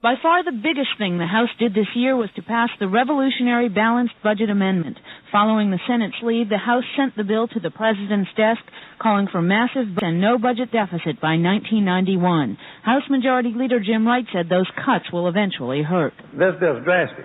By far the biggest thing the House did this year was to pass the revolutionary balanced budget amendment. Following the Senate's lead, the House sent the bill to the President's desk, calling for massive and no budget deficit by 1991. House Majority Leader Jim Wright said those cuts will eventually hurt. This bill's drastic.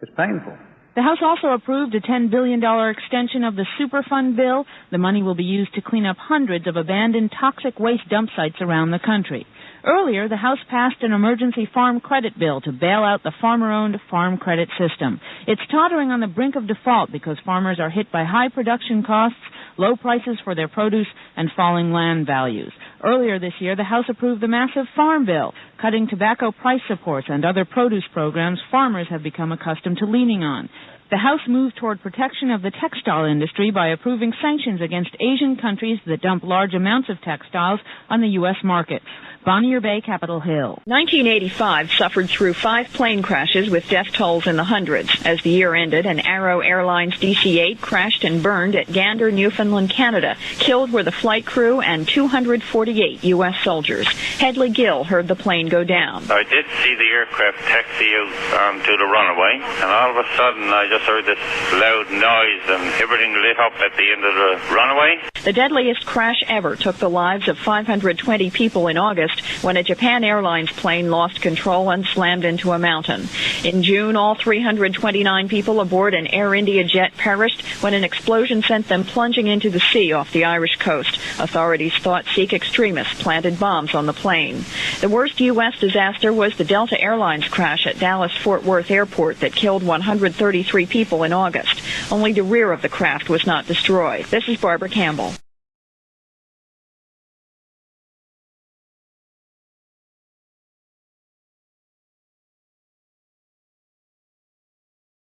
It's painful. The House also approved a $10 billion extension of the Superfund bill. The money will be used to clean up hundreds of abandoned toxic waste dump sites around the country. Earlier, the House passed an emergency farm credit bill to bail out the farmer-owned farm credit system. It's tottering on the brink of default because farmers are hit by high production costs, low prices for their produce, and falling land values. Earlier this year, the House approved the massive farm bill, cutting tobacco price supports and other produce programs farmers have become accustomed to leaning on. The House moved toward protection of the textile industry by approving sanctions against Asian countries that dump large amounts of textiles on the U.S. market. Bonnier Bay, Capitol Hill. 1985 suffered through 5 plane crashes with death tolls in the hundreds. As the year ended, an Arrow Airlines DC-8 crashed and burned at Gander, Newfoundland, Canada. Killed were the flight crew and 248 U.S. soldiers. Hedley Gill heard the plane go down. I did see the aircraft taxi out to the runway, and all of a sudden I just heard this loud noise and everything lit up at the end of the runway. The deadliest crash ever took the lives of 520 people in August when a Japan Airlines plane lost control and slammed into a mountain. In June, all 329 people aboard an Air India jet perished when an explosion sent them plunging into the sea off the Irish coast. Authorities thought Sikh extremists planted bombs on the plane. The worst U.S. disaster was the Delta Airlines crash at Dallas-Fort Worth Airport that killed 133 people in August. Only the rear of the craft was not destroyed. This is Barbara Campbell.